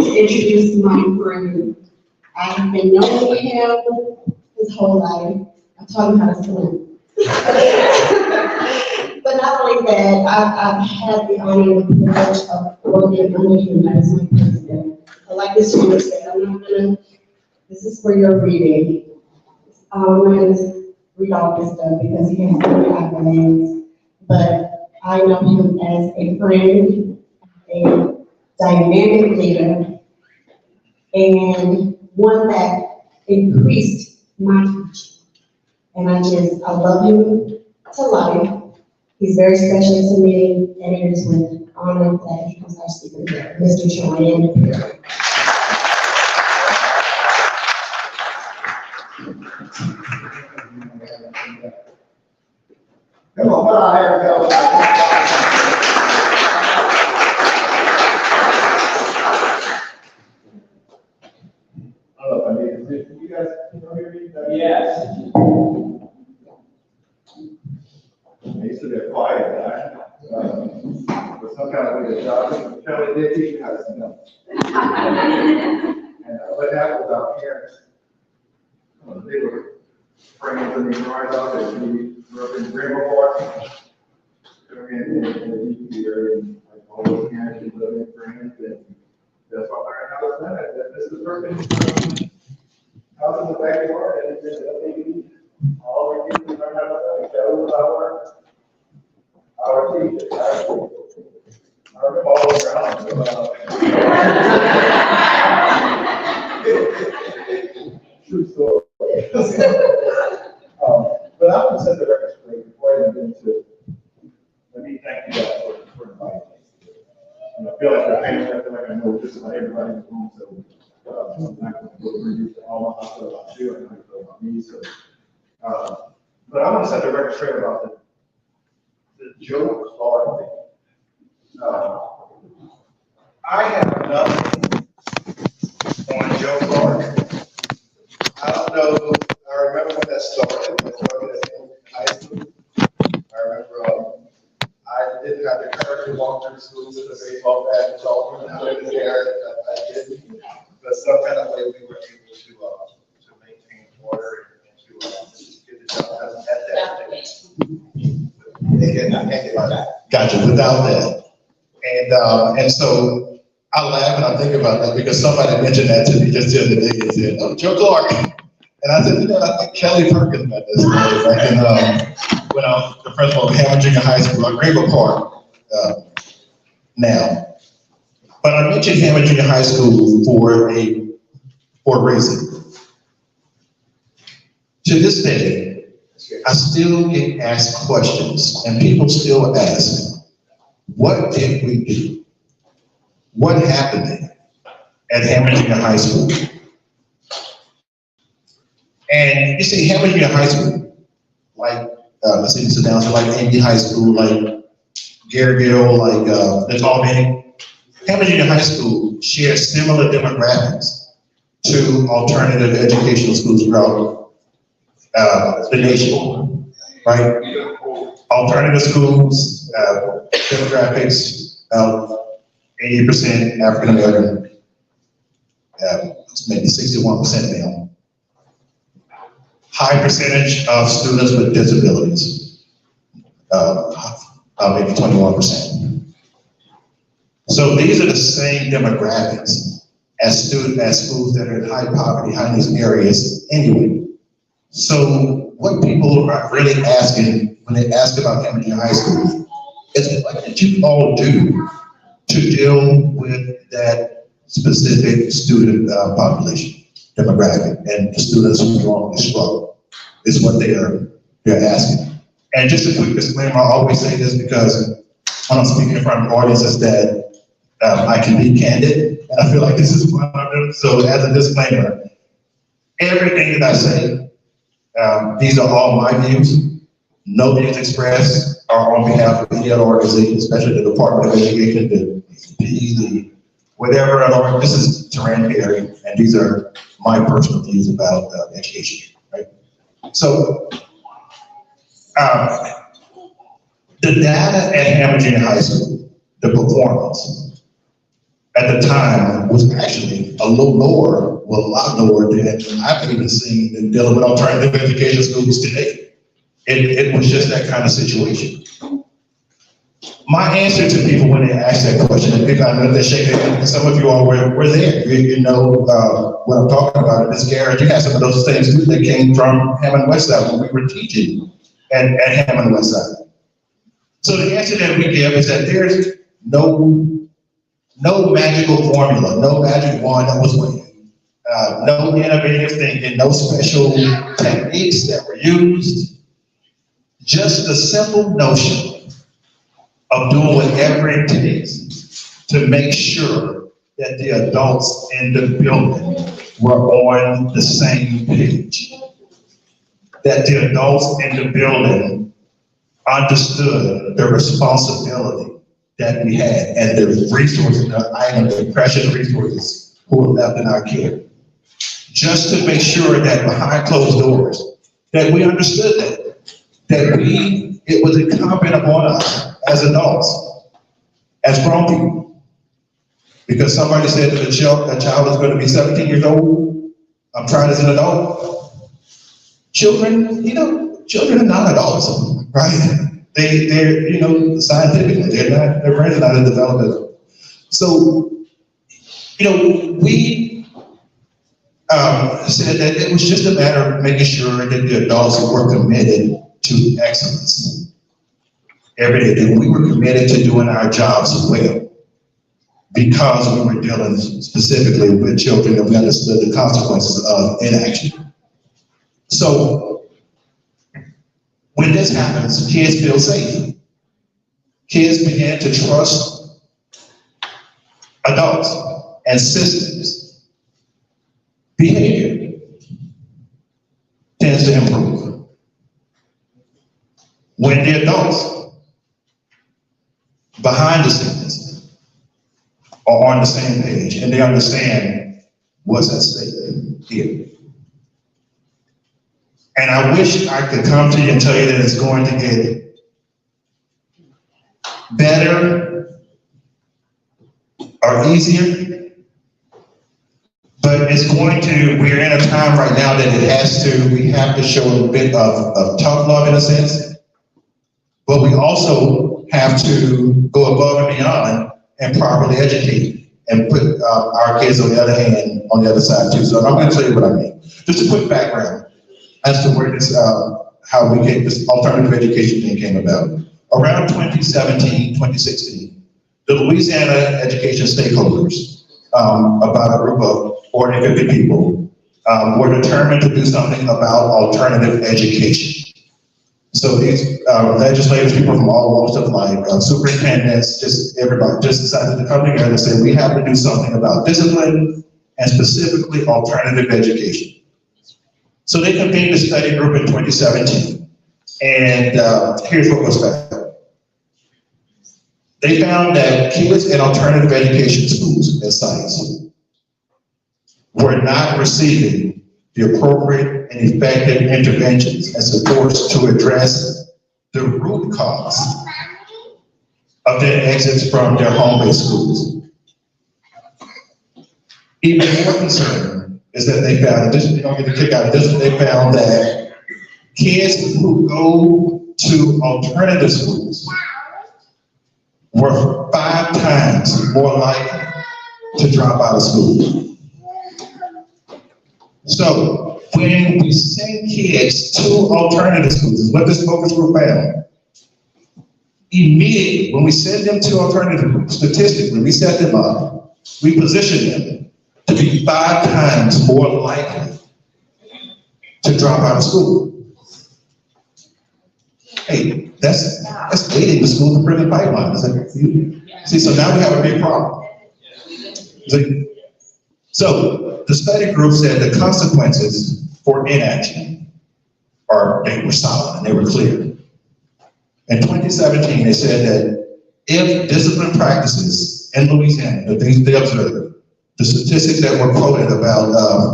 to introduce my friend. I've been knowing him his whole life. I taught him how to swim. But not only that, I've had the honor and the privilege of working under him as my president. But like the student said, I'm not gonna, this is for your reading. I'm not gonna read all this stuff because he has so many accolades. But I know him as a friend, a dynamic leader, and one that increased my teaching. And I love him to life. He's very special to me, and it is with honor that he was our speaker here, Mr. Joanne Perry. Come on, bye, everybody. I don't know if I need to see. You guys can hear me? Yes. I used to be a quiet guy. But some kind of way to job. Kelly did teach me how to spell. And what happened with our parents, they were friends in the yard out there. We grew up in Greenville Park. And we used to be very, like, all those parents and living friends. And that's why I learned how to spell it. This is the first thing. House in the backyard, and it's just all we did was learn how to spell it. That was our teacher. I remember all around. True story. But I want to set the record straight before I get into. Let me thank you guys for inviting me. And I feel like we're famous. I feel like I know just about everybody in the room. So I'm not going to go through all my stuff about you. I'm not going to go about me. So, but I want to set the record straight about the Joe Clark thing. I have nothing on Joe Clark. I don't know. I remember when that started. I started at high school. I remember I didn't have the courage to walk through school with a baseball bat and talk when I was there. I didn't. But some kind of way we were able to maintain order and to get the job done at that day. I can't get by that. Gotcha. Without that. And so I laugh and I think about that because somebody mentioned that to me just the other day and said, "Oh, Joe Clark." And I said, I think Kelly Perkins about this. Back in, when I was the principal of Hammond Junior High School at Greenville Park now. But I mentioned Hammond Junior High School for a reason. To this day, I still get asked questions, and people still ask, what did we do? What happened at Hammond Junior High School? And you see, Hammond Junior High School, like, let's see, sit down, so like Amy High School, like Garrigill, like Natalvany, Hammond Junior High School shares similar demographics to alternative educational schools throughout the nation, right? Alternative schools, demographics, about 80% African American, maybe 61% male. High percentage of students with disabilities, maybe 21%. So these are the same demographics as schools that are in high poverty, high needs areas anyway. So what people are really asking when they ask about Hammond Junior High School is, what did you all do to deal with that specific student population demographic and the students who normally struggle is what they're asking. And just a quick disclaimer, I always say this because when I'm speaking in front of audiences that I can be candid, and I feel like this is one of them. So as a disclaimer, everything that I say, these are all my views. No views expressed are on behalf of any other organization, especially the Department of Education, the whatever other. This is Teran Perry, and these are my personal views about education, right? So the data at Hammond Junior High School, the performance, at the time was actually a little lower, well, a lot lower than I've even seen in dealing with alternative education schools today. It was just that kind of situation. My answer to people when they ask that question, and people, I know they're shaking their head, some of you all were there. You know what I'm talking about. Ms. Garrett, you had some of those things too that came from Hammond Westside when we were teaching at Hammond Westside. So the answer that we give is that there's no magical formula, no magic wand that was waiting, no innovative thinking, no special techniques that were used. Just the simple notion of doing whatever it takes to make sure that the adults in the building were on the same page. That the adults in the building understood the responsibility that we had and the resources, the items, the precious resources who were left in our care. Just to make sure that behind closed doors, that we understood that it was incumbent upon us as adults, as grown people. Because somebody said that a child is going to be 17 years old. I'm trying as an adult. Children, children are not adults, right? They're, scientifically, their brains are not as developed. So, we said that it was just a matter of making sure that the adults were committed to excellence every day, that we were committed to doing our jobs well, because we were dealing specifically with children and we understood the consequences of inaction. So when this happens, kids feel safe. Kids begin to trust adults and systems. Behavior tends to improve. When the adults behind the scenes are on the same page and they understand what's at stake here. And I wish I could come to you and tell you that it's going to get better or easier, but it's going to, we're in a time right now that we have to show a bit of tough love in a sense, but we also have to go above and beyond and properly educate and put our kids on the other hand, on the other side too. So I'm going to tell you what I mean. Just a quick background as to where this, this alternative education thing came about. Around 2017, 2016, the Louisiana education stakeholders, about a group of 40, 50 people, were determined to do something about alternative education. So these legislators, people from all walks of life, superintendents, just everybody, just decided to come together and say, we have to do something about discipline and specifically alternative education. So they convened a study group in 2017, and here's what was found. They found that kids in alternative education schools and sites were not receiving the appropriate and effective interventions and supports to address the root cause of their exits from their home-based schools. Even more concerning is that they found, you don't get the kick out of this, they found that kids who go to alternative schools were 5 times more likely to drop out of school. So when we send kids to alternative schools, is what this focus group found. Immediately, when we send them to alternative groups, statistically, we set them up, we position them to be 5 times more likely to drop out of school. Hey, that's aiding the school improvement pipeline. See, so now we have a big problem. So the study group said the consequences for inaction they were solid and they were clear. In 2017, they said that if discipline practices in Louisiana, the things they observed, the statistics that were quoted about,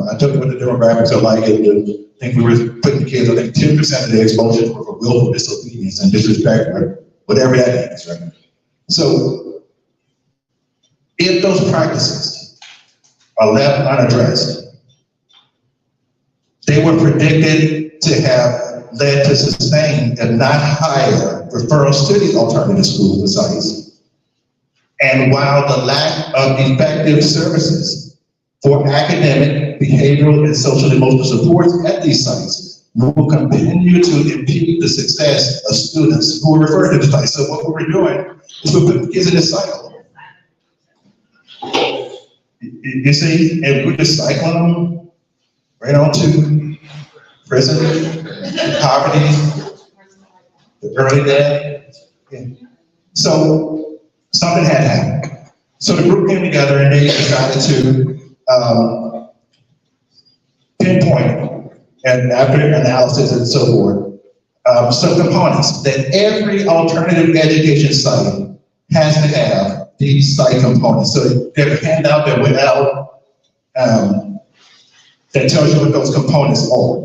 I told you what the demographics are like, and I think we were putting the kids, I think 10% of the exposures were for willful disobedience and disrespect, or whatever that means, right? So If those practices are left unaddressed, they were predicted to have led to sustained, if not higher, referrals to these alternative schools and sites. And while the lack of effective services for academic, behavioral, and social emotional supports at these sites will continue to impede the success of students who are referred to the site. So what we're doing is we're putting kids in this cycle. You see, if we just cycle them right on to prison, poverty, the early death. Yeah. So something had happened. So the group came together and they decided to pinpoint, and after analysis and so forth, some components that every alternative education site has to have these site components. So there's a handout that went out that tells you what those components are.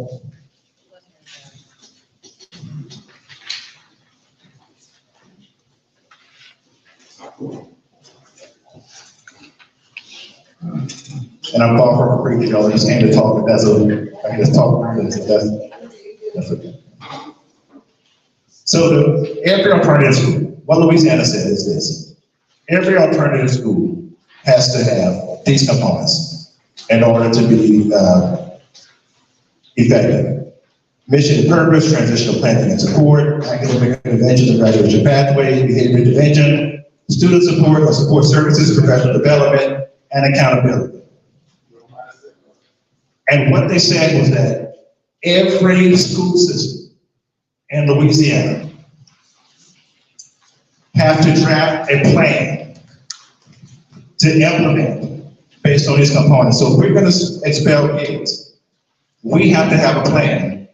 And I'm far from a preacher, y'all. I just came to talk, but that's okay. I can just talk. That's okay. So every alternative school, what Louisiana said is this: every alternative school has to have these components in order to be effective. Mission and purpose, transitional planning and support, academic intervention and graduation pathways, behavior intervention, student support or support services, professional development, and accountability. And what they said was that every school system in Louisiana have to draft a plan to implement based on these components. So if we're going to expel kids, we have to have a plan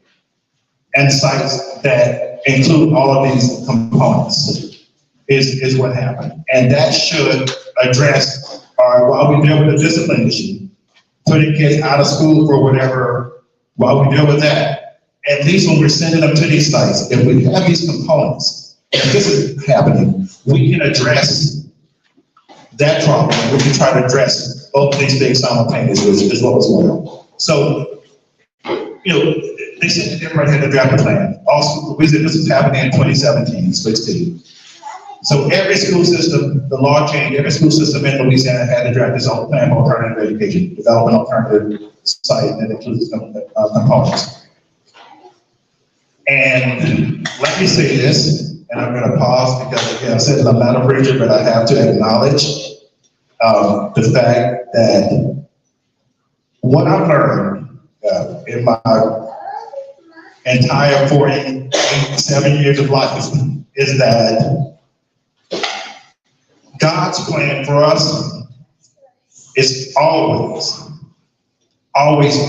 and sites that include all of these components is what happened. And that should address, while we deal with the discipline issue, putting kids out of school for whatever, while we deal with that, at least when we're sending them to these sites, if we have these components, if this is happening, we can address that problem. We can try to address both of these things simultaneously as well as well. So, you know, they said that everybody had to draft a plan. Also, this was happening in 2017, 16. So every school system, the law changed, every school system in Louisiana had to draft its own plan for alternative education, develop an alternative site that includes components. And let me say this, and I'm going to pause because, again, I said that I'm not a preacher, but I have to acknowledge the fact that what I've learned in my entire 47 years of life is that God's plan for us is always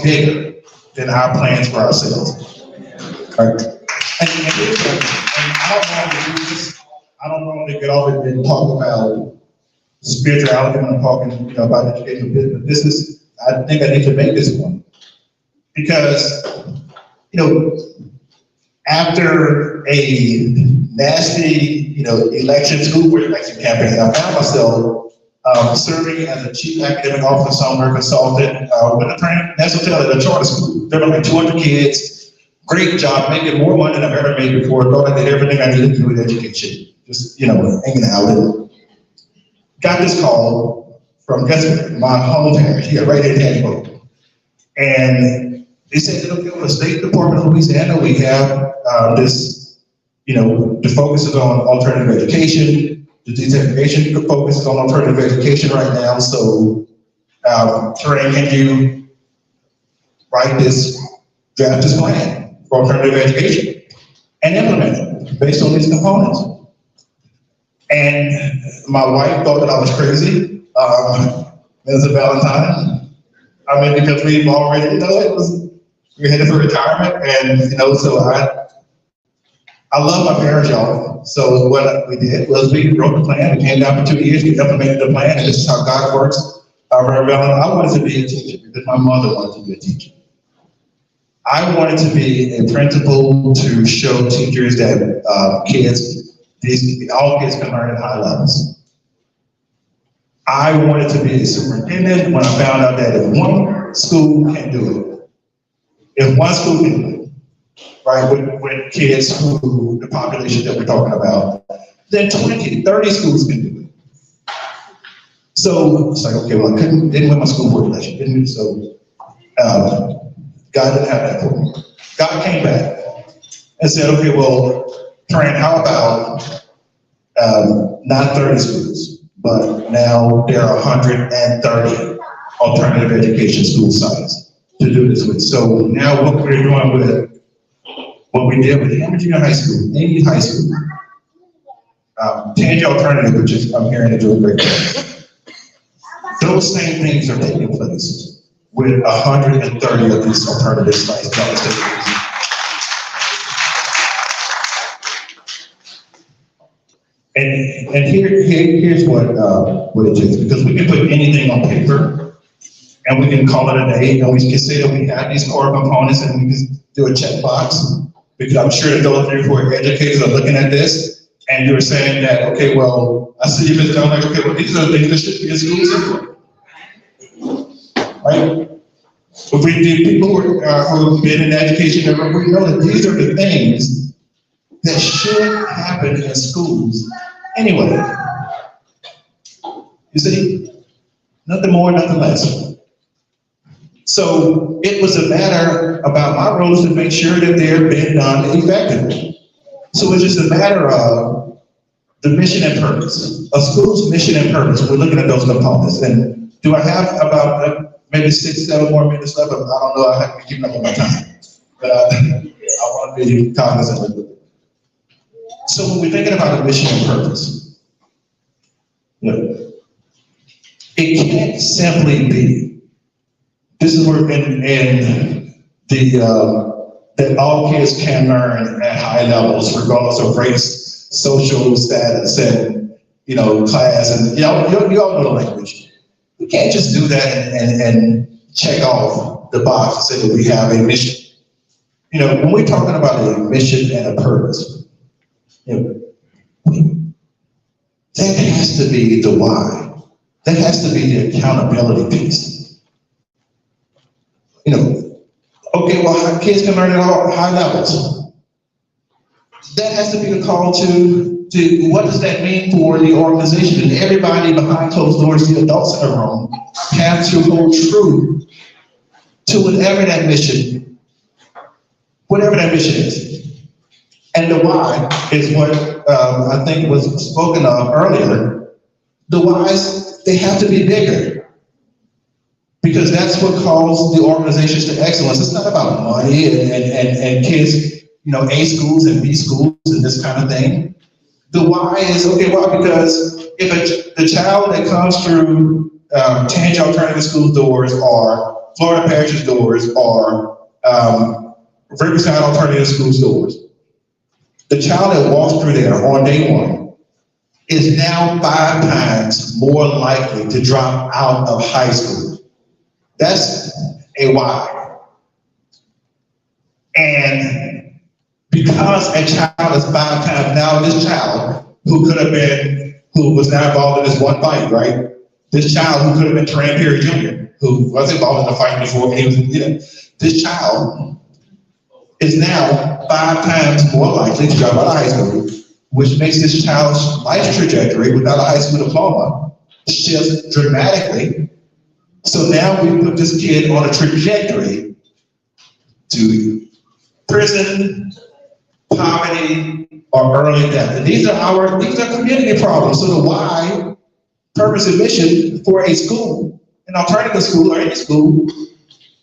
bigger than our plans for ourselves. Right? And I don't want to get off it and talk about spirituality when I'm talking about education, but this is, I think I need to make this one. Because, after a nasty, election, school board election campaign, I found myself serving as a chief academic officer, summer consultant with a national hotel at a charter school. There were like 200 kids. Great job, making more money than I've ever made before. Thought I did everything I needed to do with education. Just, hanging out. And got this call from my home parish here, right in Hancock. And they said that, okay, well, the State Department of Louisiana, we have this, the focus is on alternative education. The desegregation focuses on alternative education right now. So, Terrain, can you draft this plan for alternative education and implement it based on these components? And my wife thought that I was crazy. As a Valentine, because we've already, we're headed for retirement, and so I love my parents, y'all. So what we did was we wrote the plan. We came down for 2 years. We implemented the plan, and this is how God works. I wanted to be a teacher because my mother wanted to be a teacher. I wanted to be a principal to show teachers that all kids can learn at high levels. I wanted to be a superintendent when I found out that if one school can do it, if one school can do it, right, with kids who, the population that we're talking about, then 20, 30 schools can do it. So it's like, okay, well, I didn't win my school board election, didn't we? So God didn't have that for me. God came back and said, okay, well, Trent, how about not 30 schools, but now there are 130 alternative education school sites to do this with. So now what we're doing with what we did with Hammond Junior High School, Amy High School, Tangi Alternative, which is, I'm hearing to do a great job. Those same things are taking place with 130 of these alternative sites. And here's what it is, because we can put anything on paper and we can call it a day, and we can say that we have these core components and we can do a checkbox, because I'm sure that those of you who are educators are looking at this and you're saying that, okay, well, I see you, Mr. I'm like, okay, well, these are the things that should be in schools anyway, right? If we do, people who have been in education, we know that these are the things that should happen in schools anyway. You see, nothing more, nothing less. So it was a matter about my roles to make sure that they're being done effectively. So it's just a matter of the mission and purpose. A school's mission and purpose, we're looking at those components. And do I have about maybe 6, 7 more minutes left? I don't know, I have to keep up with my time. But I want to be cognizant of it. So when we're thinking about a mission and purpose, you know, it can't simply be, this is where in the, that all kids can learn at high levels, regardless of race, social status, and, you know, class, and you all know the language. We can't just do that and check off the box and say that we have a mission. You know, when we're talking about a mission and a purpose, you know, that has to be the why. That has to be the accountability piece. You know, okay, well, kids can learn at all high levels. That has to be the call to what does that mean for the organization? And everybody behind closed doors, the adults in the room, have to hold true to whatever that mission is. And the why is what I think was spoken of earlier. The whys, they have to be bigger, because that's what calls the organizations to excellence. It's not about money and kids, you know, A schools and B schools and this kind of thing. The why is, okay, why? Because if the child that comes through Tangi Alternative School doors or Florida Parish's doors or Riverside Alternative Schools doors, the child that walks through there on day one is now 5 times more likely to drop out of high school. That's a why. And because a child is 5 times, now this child who was not involved in this one fight, right? This child who could have been Terran Perry Jr., who was involved in the fight before he was, you know, this child is now 5 times more likely to drop out of high school, which makes this child's life trajectory without a high school diploma shift dramatically. So now we put this kid on a trajectory to prison, poverty, or early death. And these are community problems. So the why, purpose, and mission for a school, an alternative school or any school,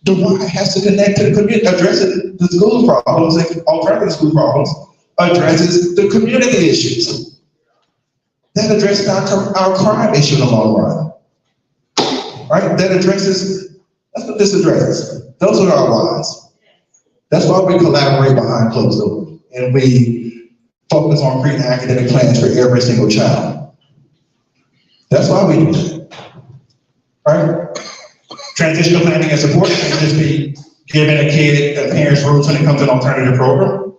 the why has to connect to the community, addresses the school problems, and alternative school problems, addresses the community issues. That addresses our crime issue in the long run. Right? That's what this addresses. Those are our whys. That's why we collaborate behind closed doors. And we focus on creating academic plans for every single child. That's why we do that. Right? Transitional planning and support can just be giving a kid, a parent's rules when it comes to an alternative program.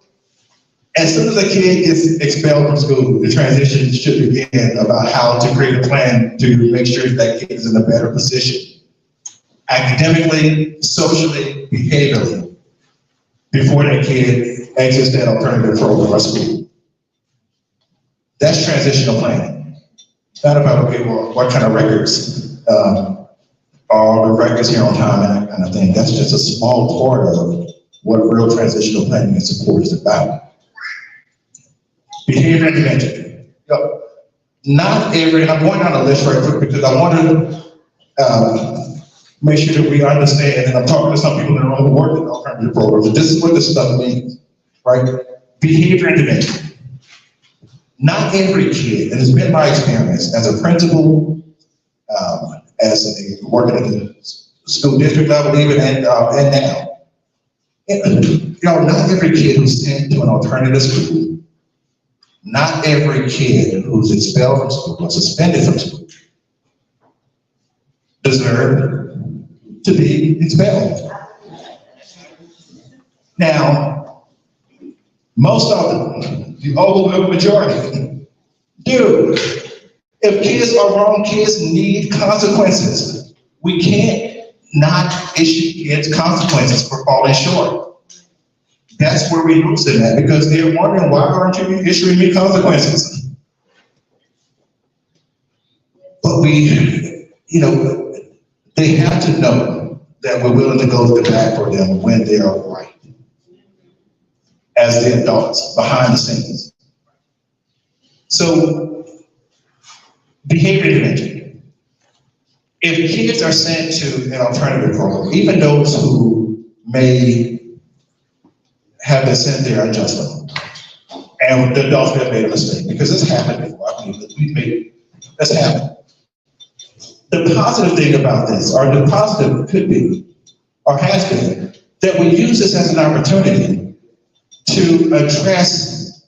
As soon as a kid gets expelled from school, the transition should begin about how to create a plan to make sure that kid is in a better position, academically, socially, behaviorally, before that kid exits that alternative program or school. That's transitional planning. It's not about, okay, well, what kind of records are the records here on time and that kind of thing. That's just a small part of what real transitional planning and support is about. Behavior intervention. Not every, and I'm going down the list right quick because I want to make sure that we understand, and I'm talking to some people that are working in alternative programs, this is what this stuff means, right? Behavior intervention. Not every kid, and it's been my experience as a principal, working at the school district level even, and now, not every kid who's sent to an alternative school, not every kid who's expelled from school or suspended from school deserve to be expelled. Now, most of them, the overwhelming majority, do. If kids are wrong, kids need consequences. We can't not issue kids consequences for falling short. That's where we lose them at, because they're wondering, why aren't you issuing me consequences? But they have to know that we're willing to go to the bat for them when they are right, as the adults behind the scenes. So, behavior intervention. If kids are sent to an alternative program, even those who may have been sent there unjustly, and the adults have made a mistake, because this happened before. I mean, this happened. The positive thing about this, or the positive could be, or has been, that we use this as an opportunity to address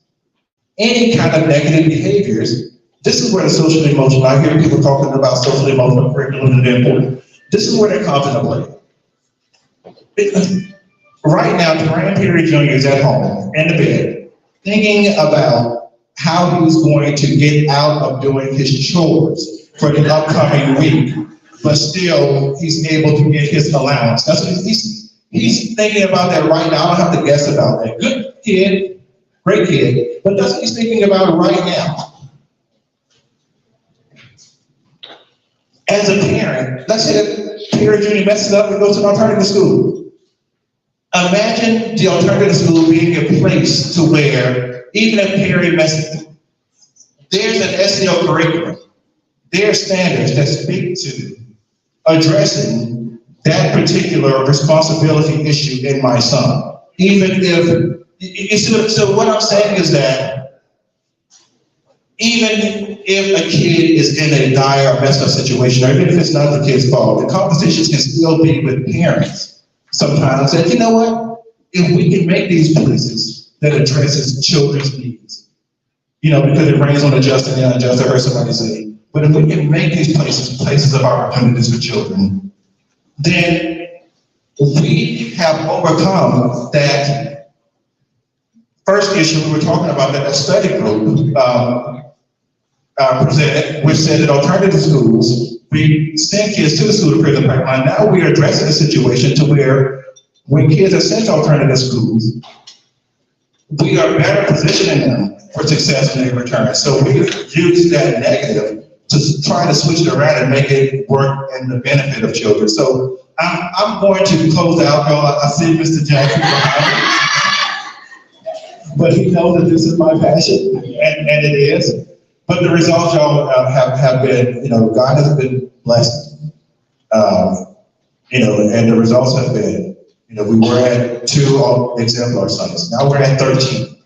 any kind of negative behaviors. This is where the social emotional, I hear people talking about social emotional curriculum and they're important. This is where that comes into play. Right now, Duran Perry Jr. is at home, in the bed, thinking about how he's going to get out of doing his chores for the upcoming week, but still he's able to get his allowance. That's what he's thinking about that right now. I don't have to guess about that. Good kid, great kid, but that's what he's thinking about right now. As a parent, let's say Perry Jr. messes up and goes to an alternative school. Imagine the alternative school being a place to where, even if Perry messes up, there's an SEL curriculum. There are standards that speak to addressing that particular responsibility issue in my son. Even if, so what I'm saying is that even if a kid is in a dire or messed up situation, or even if it's not the kid's fault, the conversations can still be with parents sometimes that, you know what, if we can make these places that addresses children's needs, because it rains on the just and the unjust, I heard somebody say, but if we can make these places of opportunities for children, then we have overcome that first issue we were talking about that study group presented, which said that alternative schools, we send kids to the school to prison pipeline. Now we are addressing a situation to where when kids are sent to alternative schools, we are better positioning them for success when they return. So we use that negative to try to switch it around and make it work in the benefit of children. So I'm going to close out. I see Mr. Jackson behind me, but he knows that this is my passion, and it is. But the results, y'all, have been, God has been blessed, and the results have been, we were at 2 exemplar Sundays. Now we're at 13.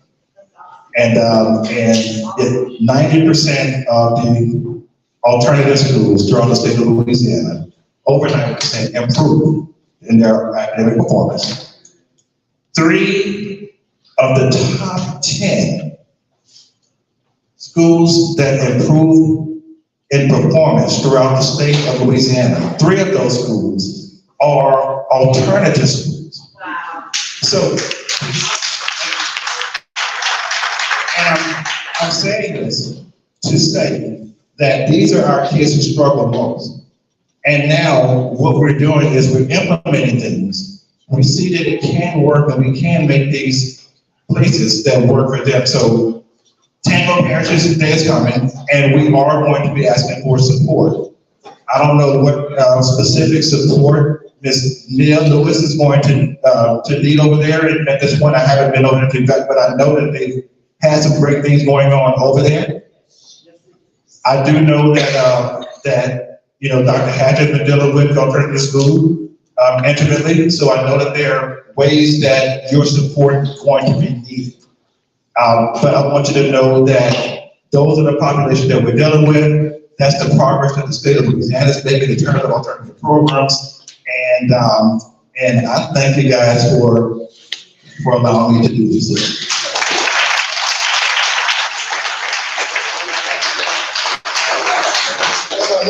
And 90% of the alternative schools throughout the state of Louisiana, over 90% improved in their academic performance. 3 of the top 10 schools that improve in performance throughout the state of Louisiana, 3 of those schools are alternative schools. Wow. So, saying this to say that these are our kids who struggle most. And now what we're doing is we're implementing things. We see that it can work and we can make these places that work for them. So Tango Parents Teachers Day is coming, and we are going to be asking for support. I don't know what specific support Ms. Neil Lewis is going to lead over there. And at this point, I haven't been over there to gut, but I know that they've had some great things going on over there. I do know that you know, Dr. Hatcher has been dealing with alternative school intimately, so I know that there are ways that your support is going to be needed. But I want you to know that those are the population that we're dealing with. That's the progress that the state of Louisiana is making in terms of alternative programs. And I thank you guys for allowing me to do this. I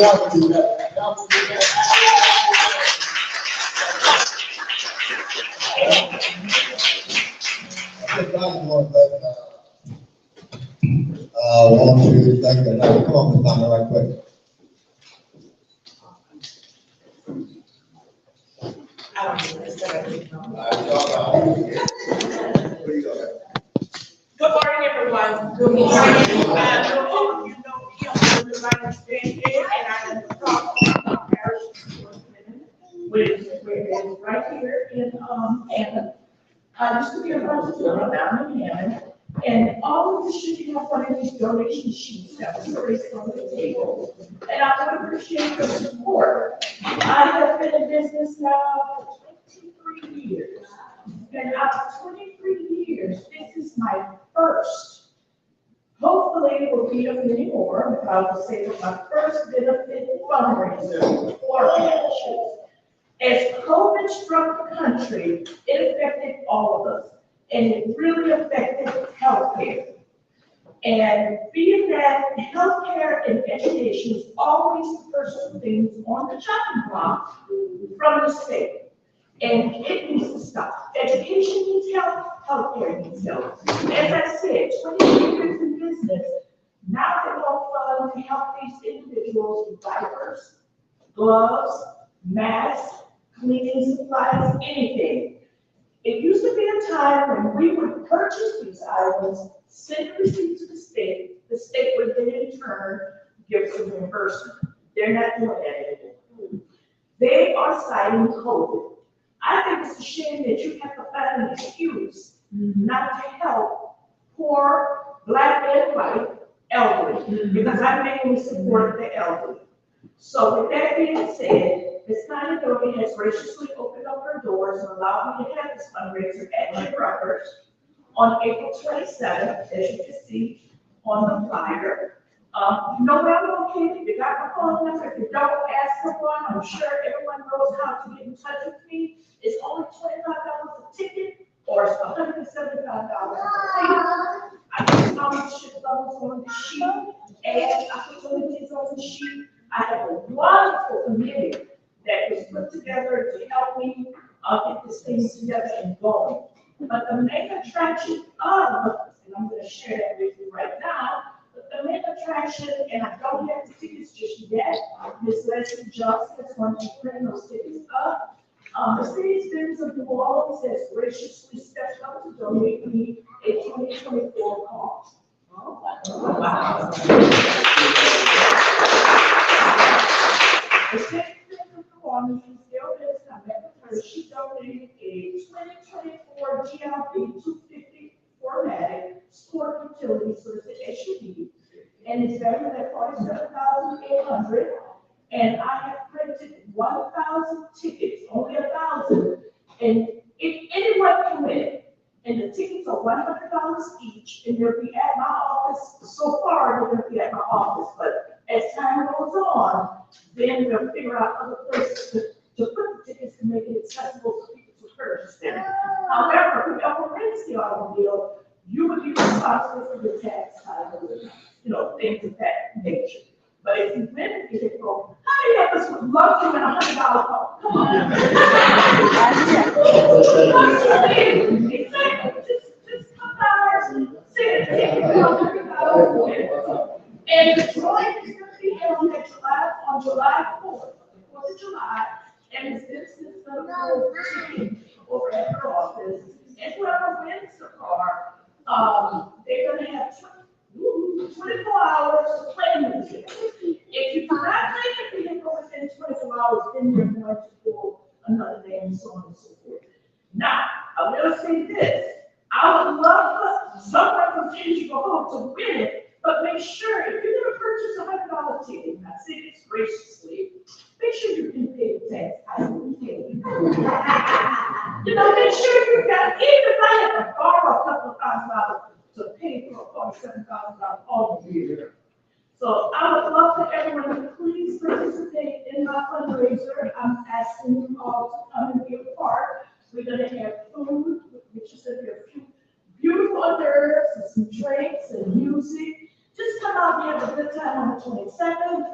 want to thank the Dr. Coleman down there right quick. Good morning, everyone. Good morning. All of you know me, I'm the designer stand here, and I'm the top parish with right here in Hammond. I used to be a resident down in Hammond, and all of you should have one of these donation sheets that was placed on the table. And I would appreciate your support. I have been in business now for 23 years. And after 23 years, this is my first. Hopefully it will be a many more, but I will say that my first benefit fundraiser for parishes. As COVID struck the country, it affected all of us, and it really affected healthcare. And being that healthcare and education is always the first things on the chopping block from the state. And it needs to stop. Education needs help, healthcare needs help. As I said, 20 years in business, now they will fund to help these individuals with diapers, gloves, masks, cleaning supplies, anything. It used to be a time when we would purchase these items, send a receipt to the state would then in turn give some reimbursement. They're not doing that anymore. They are citing COVID. I think it's a shame that you have to find an excuse not to help poor Black and white elderly, because I mainly support the elderly. So with that being said, Ms. Connie Doty has graciously opened up her doors and allowed me to have this fundraiser at New Rutgers on April 27th, as you can see on the flyer. You know where I'm located, you got my phone number. If you don't ask for one, I'm sure everyone knows how to get in touch with me. It's only $25 a ticket, or it's $175 a ticket. I put scholarships on the sheet, and opportunities on the sheet. I have a wonderful committee that was put together to help me get this thing together and going. But the main attraction of, and I'm going to share that with you right now, but the main attraction, and I don't have the tickets just yet, Ms. Leslie Johnson is going to bring those tickets up. Mercedes-Benz of New Orleans has graciously stepped up to donate me a 2024 car. Wow. The Mercedes-Benz of New Orleans, still is, I met with her, she donated a 2024 GLB 250 4MATIC sport utility versus SUV, and it's valued at $47,800. And I have printed 1,000 tickets, only 1,000, and if anyone can win, and the tickets are $100 each, and they'll be at my office. So far, they're going to be at my office, but as time goes on, then we'll figure out other places to put the tickets to make it accessible for people to purchase them. However, whoever wins the automobile, you would be responsible for the tax side of it, things of that nature. But if you win the vehicle, how many of us would love to win $100 car? Come on. Exactly. Just come down and see the ticket. another ticket over at her office. And whoever wins the car, they're gonna have 24 hours to play music. If you do not play the vehicle within 24 hours, then you're going to pull another name and so on and so forth. Now, I will say this, I would love for some representatives to go home to win it, but make sure if you're gonna purchase $100 ticket, and I say this graciously, make sure you can pay the tax. I will pay. You know, make sure you got, even if I had to borrow a couple of $1,000 to pay for a $47,000 all year. So I would love for everyone to please participate in my fundraiser. I'm asking you all to come and be a part. We're gonna have food, which is gonna be a few beautiful hors d'oeuvres and some drinks and music. Just come out and have a good time on the 22nd.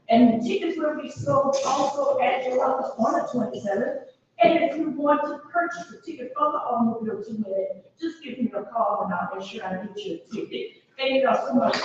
And the tickets will be sold also at your office on the 27th. And if you want to purchase a ticket for the automobile to win it, just give me a call and I'll make sure I get you a ticket. Thank you all so much.